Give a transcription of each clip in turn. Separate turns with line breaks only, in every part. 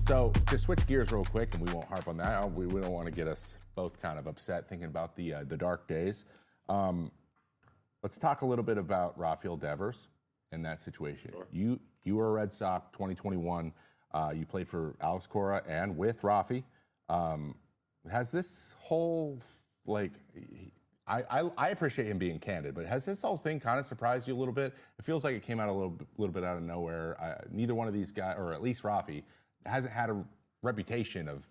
So to switch gears real quick, and we won't harp on that. We don't want to get us both kind of upset thinking about the dark days. Let's talk a little bit about Rafael Devers in that situation.
Sure.
You were a Red Sox 2021. You played for Alex Cora and with Rafi. Has this whole I appreciate him being candid, but has this whole thing kind of surprised you a little bit? It feels like it came out a little bit out of nowhere. Neither one of these guys, or at least Rafi, hasn't had a reputation of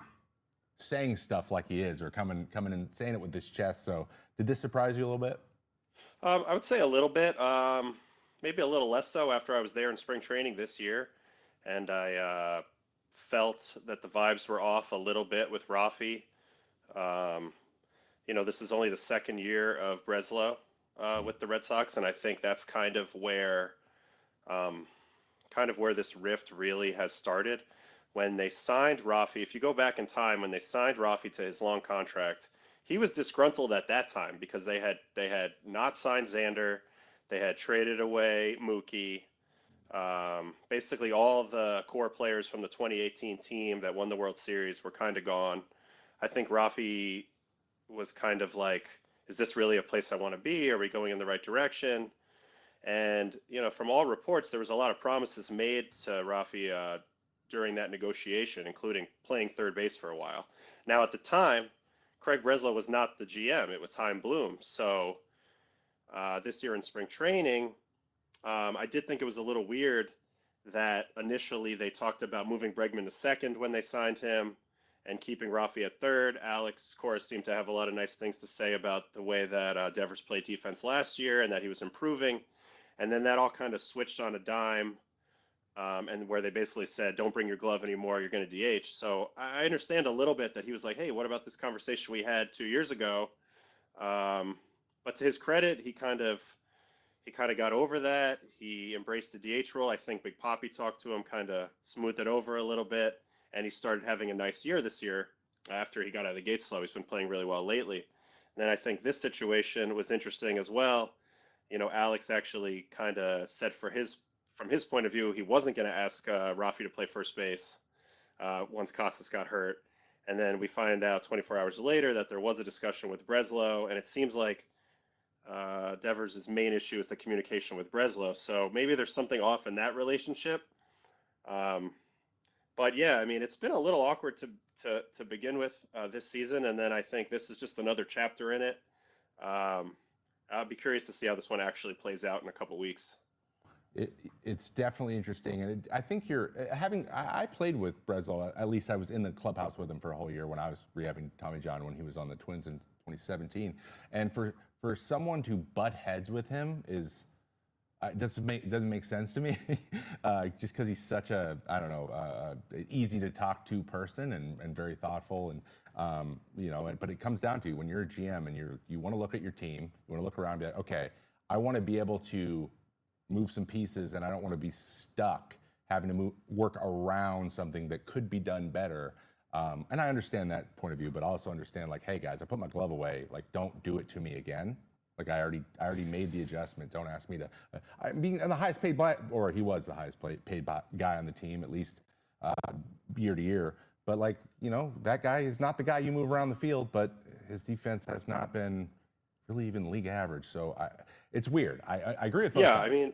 saying stuff like he is, or coming and saying it with his chest. So, did this surprise you a little bit?
I would say a little bit, maybe a little less so after I was there in spring training this year, and I felt that the vibes were off a little bit with Rafi. This is only the second year of Breslow with the Red Sox, and I think that's kind of where this rift really has started. When they signed Rafi, if you go back in time, when they signed Rafi to his long contract, he was disgruntled at that time because they had not signed Xander, they had traded away Mookie. Basically, all the core players from the 2018 team that won the World Series were kind of gone. I think Rafi was kind of like, is this really a place I want to be? Are we going in the right direction? And, from all reports, there was a lot of promises made to Rafi during that negotiation, including playing third base for a while. Now, at the time, Craig Breslow was not the GM. It was Chaim Bloom. So this year in spring training, I did think it was a little weird that initially they talked about moving Bregman to second when they signed him and keeping Rafi at third. Alex Cora seemed to have a lot of nice things to say about the way that Devers played defense last year and that he was improving. And then that all kind of switched on a dime, and where they basically said, don't bring your glove anymore, you're going to DH. So I understand a little bit that he was like, hey, what about this conversation we had 2 years ago? But to his credit, he kind of got over that. He embraced the DH role. I think Big Papi talked to him, kind of smoothed it over a little bit, and he started having a nice year this year after he got out of the gate slow. He's been playing really well lately. And then I think this situation was interesting as well. Alex actually kind of said from his point of view, he wasn't going to ask Rafi to play first base once Costas got hurt. And then we find out 24 hours later that there was a discussion with Breslow, and it seems like Devers' main issue is the communication with Breslow. So maybe there's something off in that relationship. But yeah, I mean, it's been a little awkward to begin with this season, and then I think this is just another chapter in it. I'll be curious to see how this one actually plays out in a couple weeks.
It's definitely interesting, and I think I played with Breslow. At least I was in the clubhouse with him for a whole year when I was rehabbing Tommy John when he was on the Twins in 2017. And for someone to butt heads with him doesn't make sense to me. Just because he's such a easy to talk to person and very thoughtful, and but it comes down to when you're a GM and you want to look at your team, you want to look around and be like, okay, I want to be able to move some pieces, and I don't want to be stuck having to work around something that could be done better. And I understand that point of view, but I also understand, like, hey guys, I put my glove away. Like, don't do it to me again. Like, I already made the adjustment. Don't ask me to. Being the highest paid or he was the highest paid guy on the team, at least year to year. But that guy is not the guy you move around the field. But his defense has not been really even league average. So it's weird. I agree with both sides.
Yeah, I mean,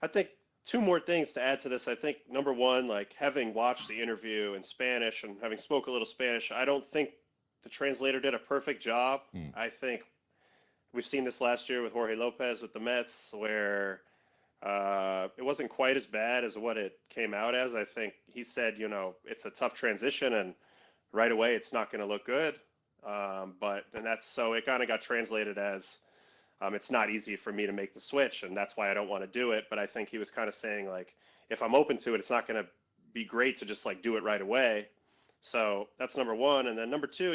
I think two more things to add to this. I think number one, like having watched the interview in Spanish and having spoke a little Spanish, I don't think the translator did a perfect job. I think we've seen this last year with Jorge Lopez with the Mets, where it wasn't quite as bad as what it came out as. I think he said, it's a tough transition, and right away it's not going to look good. So it kind of got translated as it's not easy for me to make the switch, and that's why I don't want to do it. But I think he was kind of saying, like, if I'm open to it, it's not going to be great to just do it right away. So that's number one. And then number two,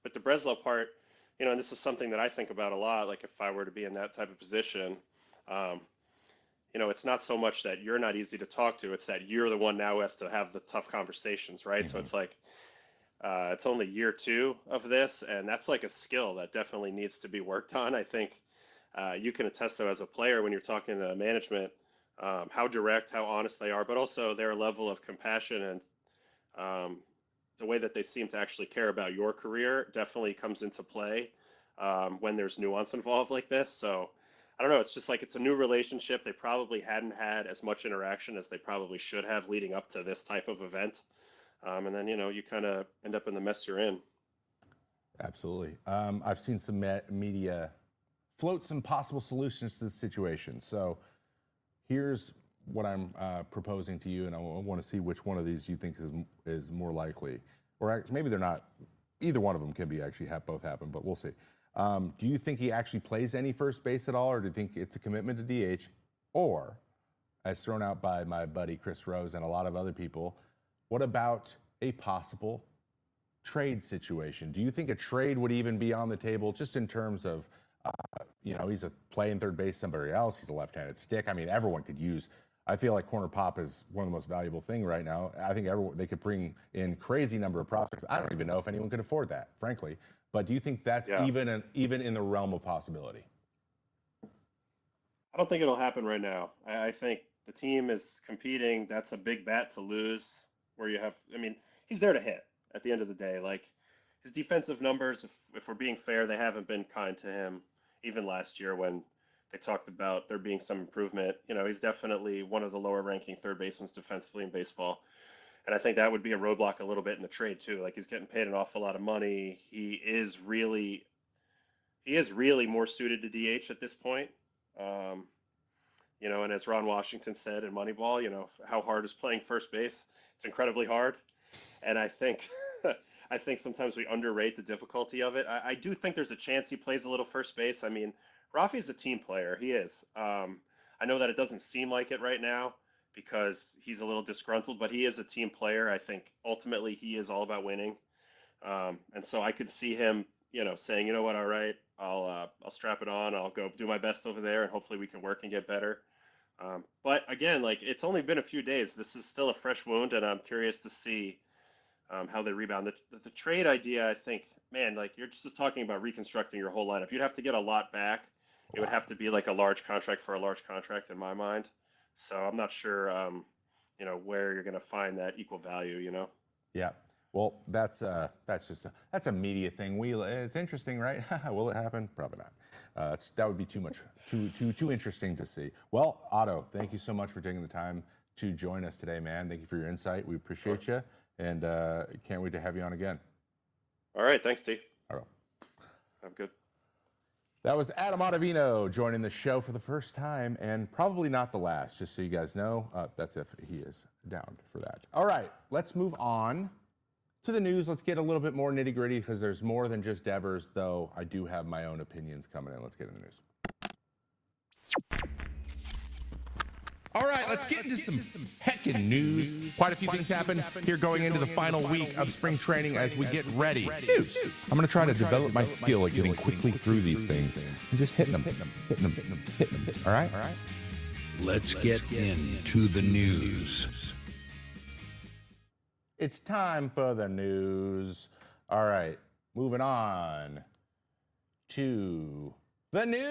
with the Breslow part, and this is something that I think about a lot, like if I were to be in that type of position, it's not so much that you're not easy to talk to, it's that you're the one now who has to have the tough conversations, right? Mm-hmm. So it's like, it's only year 2 of this, and that's like a skill that definitely needs to be worked on. I think you can attest to as a player when you're talking to management, how direct, how honest they are, but also their level of compassion and The way that they seem to actually care about your career definitely comes into play when there's nuance involved like this. So I don't know. It's just like it's a new relationship. They probably hadn't had as much interaction as they probably should have leading up to this type of event. And then, you kind of end up in the mess you're in.
Absolutely. I've seen some media float some possible solutions to the situation. So here's what I'm proposing to you, and I want to see which one of these you think is more likely. Or maybe they're not. Either one of them can be actually have both happen, but we'll see. Do you think he actually plays any first base at all, or do you think it's a commitment to DH? Or, as thrown out by my buddy Chris Rose and a lot of other people, what about a possible trade situation? Do you think a trade would even be on the table just in terms of, he's a playing third base, somebody else, he's a left-handed stick. I mean, everyone could use, I feel like corner pop is one of the most valuable thing right now. I think they could bring in crazy number of prospects. I don't even know if anyone could afford that, frankly. But do you think that's even in the realm of possibility?
I don't think it'll happen right now. I think the team is competing. That's a big bat to lose where you have, he's there to hit at the end of the day. Like his defensive numbers, if we're being fair, they haven't been kind to him even last year when they talked about there being some improvement. He's definitely one of the lower ranking third basemen defensively in baseball. And I think that would be a roadblock a little bit in the trade too. Like he's getting paid an awful lot of money. He is really more suited to DH at this point. And as Ron Washington said in Moneyball, how hard is playing first base? It's incredibly hard. And I think I think sometimes we underrate the difficulty of it. I do think there's a chance he plays a little first base. I mean, Rafi's a team player. He is. I know that it doesn't seem like it right now because he's a little disgruntled, but he is a team player. I think ultimately he is all about winning. And so I could see him, saying, you know what, all right, I'll strap it on. I'll go do my best over there and hopefully we can work and get better. But again, like it's only been a few days. This is still a fresh wound and I'm curious to see how they rebound. The trade idea, I think, man, like you're just talking about reconstructing your whole lineup. You'd have to get a lot back. It would have to be like a large contract for a large contract in my mind. So I'm not sure, where you're going to find that equal value,
Yeah. Well, that's a media thing. It's interesting, right? Will it happen? Probably not. That would be too interesting to see. Well, Otto, thank you so much for taking the time to join us today, man. Thank you for your insight. We appreciate you, and can't wait to have you on again.
All right. Thanks, T.
All right.
I'm good.
That was Adam Ottavino joining the show for the first time, and probably not the last, just so you guys know. That's if he is down for that. All right, let's move on to the news. Let's get a little bit more nitty-gritty because there's more than just Devers, though I do have my own opinions coming in. Let's get into the news. All right, let's get into some heckin' news. Quite a few things happen here going into the final week of spring training as we get ready. News. I'm going to try to develop my skill at getting quickly through these things and just hitting them. All right?
Let's get into the news.
It's time for the news. All right, moving on to the news.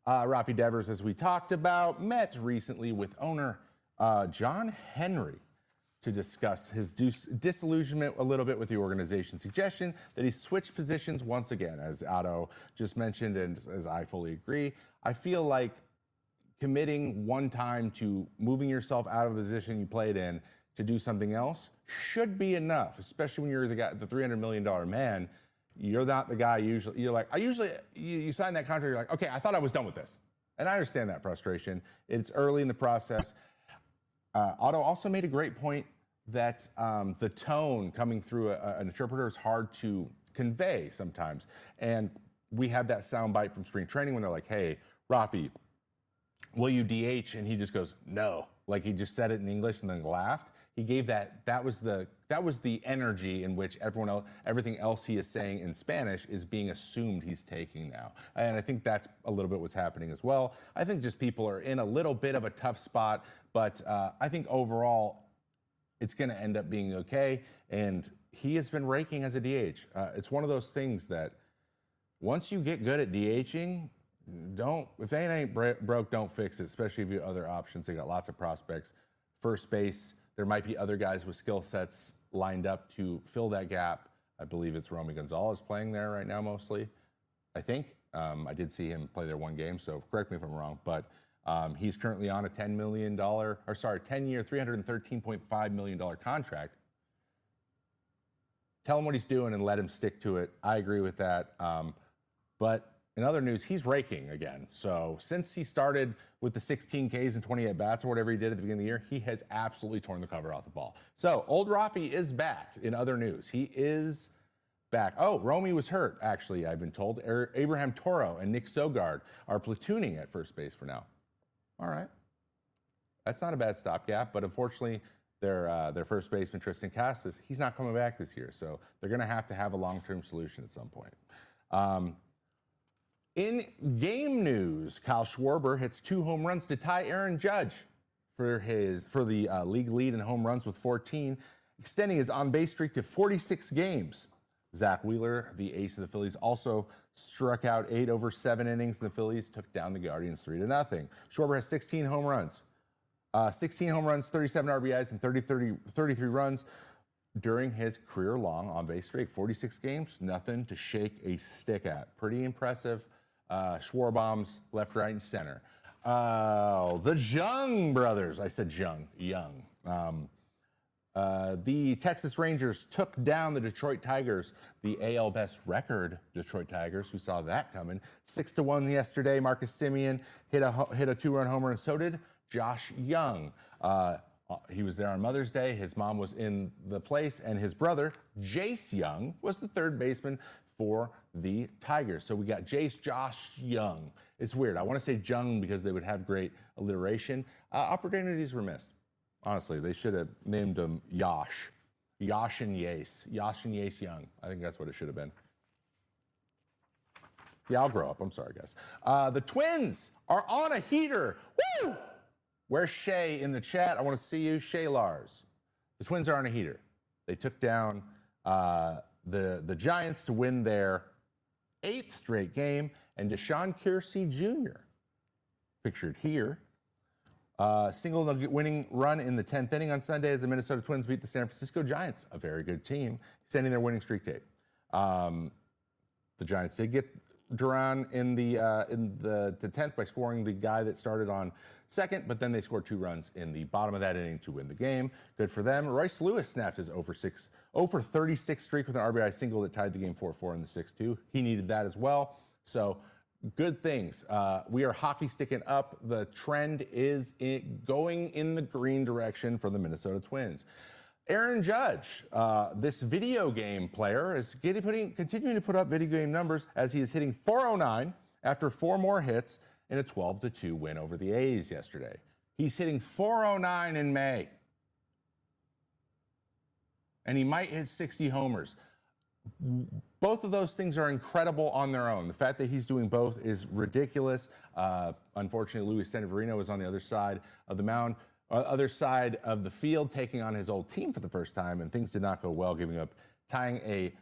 Rafael Devers, as we talked about, met recently with owner John Henry to discuss his disillusionment a little bit with the organization's suggestion that he switch positions once again. As Otto just mentioned, and as I fully agree, I feel like committing one time to moving yourself out of a position you played in to do something else should be enough, especially when you're the guy, the $300 million man. You're not the guy usually. You're like, you sign that contract, you're like, okay, I thought I was done with this. And I understand that frustration. It's early in the process. Otto also made a great point that the tone coming through an interpreter is hard to convey sometimes. And we have that soundbite from spring training when they're like, hey, Rafi, will you DH? And he just goes, no. Like he just said it in English and then laughed. He gave that was the energy in which everything else he is saying in Spanish is being assumed he's taking now. And I think that's a little bit what's happening as well. I think just people are in a little bit of a tough spot, but I think overall it's going to end up being okay. And he has been raking as a DH. It's one of those things that once you get good at DHing, if they ain't broke, don't fix it, especially if you have other options. They got lots of prospects. first base. There might be other guys with skill sets lined up to fill that gap. I believe it's Romy Gonzalez playing there right now mostly, I think. I did see him play there one game, so correct me if I'm wrong. But he's currently on a $10-year, $313.5 million contract. Tell him what he's doing and let him stick to it. I agree with that. But in other news, he's raking again. So since he started with the 16 Ks and 28 bats or whatever he did at the beginning of the year, he has absolutely torn the cover off the ball. So old Rafi is back in other news. He is back. Oh, Romy was hurt, actually, I've been told. Abraham Toro and Nick Sogard are platooning at first base for now. All right. That's not a bad stopgap, but unfortunately, their first baseman, Tristan Casas, he's not coming back this year. So they're going to have a long-term solution at some point. In game news, Kyle Schwarber hits 2 home runs to tie Aaron Judge for the league lead in home runs with 14, extending his on-base streak to 46 games. Zach Wheeler, the ace of the Phillies, also struck out 8 over 7 innings, and the Phillies took down the Guardians 3-0. Schwarber has 16 home runs. 16 home runs, 37 RBIs, and 33 runs during his career-long on-base streak. 46 games, nothing to shake a stick at. Pretty impressive. Schwarbombs left, right, and center. The Jung brothers. I said Young. The Texas Rangers took down the Detroit Tigers, the AL best record Detroit Tigers. Who saw that coming? 6-1 yesterday. Marcus Semien hit a 2-run homer, and so did Josh Young. He was there on Mother's Day. His mom was in the place, and his brother, Jace Young, was the third baseman for the Tigers. So we got Jace, Josh Young. It's weird. I want to say Jung because they would have great alliteration. Opportunities were missed. Honestly, they should have named him Yash. Yash and Yace. Yash and Yace Young. I think that's what it should have been. Yeah, I'll grow up. I'm sorry, guys. The Twins are on a heater. Woo! Where's Shay in the chat? I want to see you. Shay Lars. The Twins are on a heater. They took down the Giants to win their 8th straight game, and Deshaun Kelsey Jr., pictured here, single winning run in the 10th inning on Sunday as the Minnesota Twins beat the San Francisco Giants, a very good team, extending their winning streak tape. The Giants did get Duran in the 10th by scoring the guy that started on second, but then they scored 2 runs in the bottom of that inning to win the game. Good for them. Royce Lewis snapped his 0-for-36 streak with an RBI single that tied the game 4-4 in the 6-2. He needed that as well. So good things. We are hockey sticking up. The trend is going in the green direction for the Minnesota Twins. Aaron Judge, this video game player, is continuing to put up video game numbers as he is hitting .409 after 4 more hits in a 12-2 win over the A's yesterday. He's hitting .409 in May. And he might hit 60 homers. Both of those things are incredible on their own. The fact that he's doing both is ridiculous. Unfortunately, Luis Severino was on the other side of the mound, other side of the field, taking on his old team for the first time, and things did not go well, tying a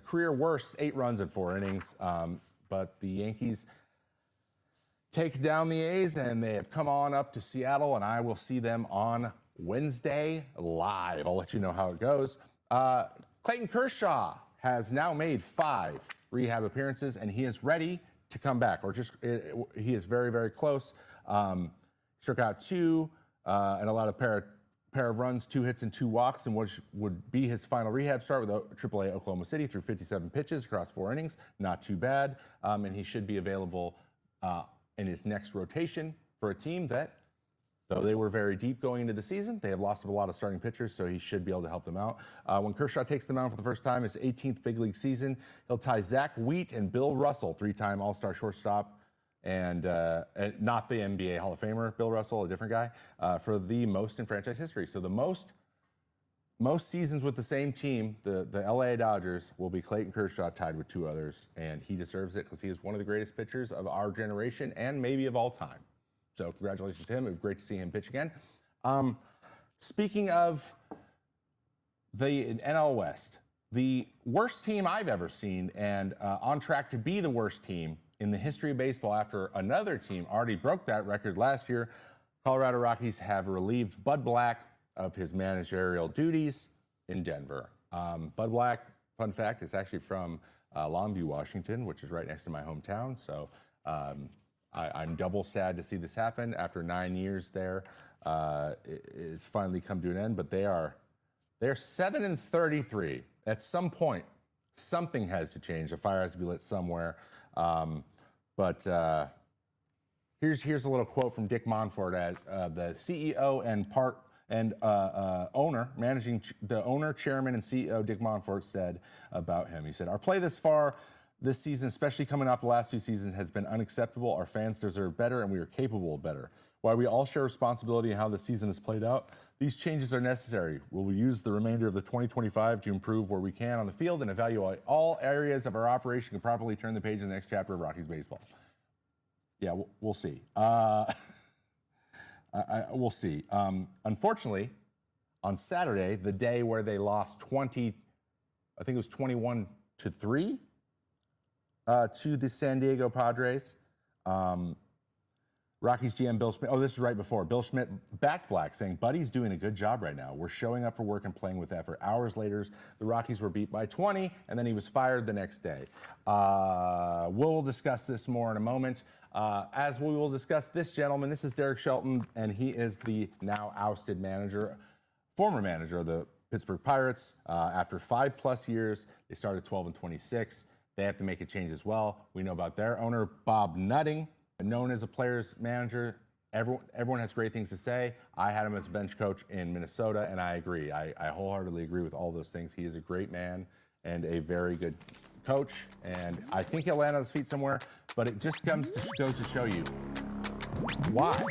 career worst 8 runs in 4 innings. But the Yankees take down the A's, and they have come on up to Seattle, and I will see them on Wednesday live. I'll let you know how it goes. Clayton Kershaw has now made 5 rehab appearances, and he is ready to come back, he is very, very close. Struck out 2 and allowed a pair of runs, 2 hits and 2 walks, and which would be his final rehab start with AAA Oklahoma City through 57 pitches across 4 innings. Not too bad, and he should be available in his next rotation for a team that, though they were very deep going into the season, they have lost a lot of starting pitchers, so he should be able to help them out. When Kershaw takes the mound for the first time, his 18th big league season, he'll tie Zach Wheat and Bill Russell, 3-time All-Star shortstop, and not the NBA Hall of Famer, Bill Russell, a different guy, for the most in franchise history. So the most seasons with the same team, the LA Dodgers, will be Clayton Kershaw, tied with 2 others, and he deserves it because he is one of the greatest pitchers of our generation and maybe of all time. So congratulations to him. It was great to see him pitch again. Speaking of the NL West, the worst team I've ever seen, and on track to be the worst team in the history of baseball after another team already broke that record last year, Colorado Rockies have relieved Bud Black of his managerial duties in Denver. Bud Black, fun fact, is actually from Longview, Washington, which is right next to my hometown. So I'm double sad to see this happen. After 9 years there, it's finally come to an end. But they're 7-33. At some point, something has to change. A fire has to be lit somewhere. But here's a little quote from Dick Monfort, as the CEO and owner, chairman, and CEO Dick Monfort said about him. He said, "Our play this far this season, especially coming off the last 2 seasons, has been unacceptable. Our fans deserve better, and we are capable of better. While we all share responsibility in how the season has played out, these changes are necessary. We'll use the remainder of the 2025 to improve where we can on the field and evaluate all areas of our operation to properly turn the page in the next chapter of Rockies baseball." Yeah, we'll see. We'll see. Unfortunately, on Saturday, the day where they lost 21-3 to the San Diego Padres, Rockies GM Bill Schmidt, this is right before, Bill Schmidt backed Black, saying, "Buddy's doing a good job right now. We're showing up for work and playing with effort." Hours later, the Rockies were beat by 20, and then he was fired the next day. We'll discuss this more in a moment. As we will discuss this gentleman, this is Derek Shelton, and he is the now ousted former manager of the Pittsburgh Pirates. After 5+ years, they started 12-26. They have to make a change as well. We know about their owner, Bob Nutting, known as a player's manager. Everyone has great things to say. I had him as a bench coach in Minnesota, and I agree. I wholeheartedly agree with all those things. He is a great man and a very good coach, and I think he'll land on his feet somewhere, but it just goes to show you why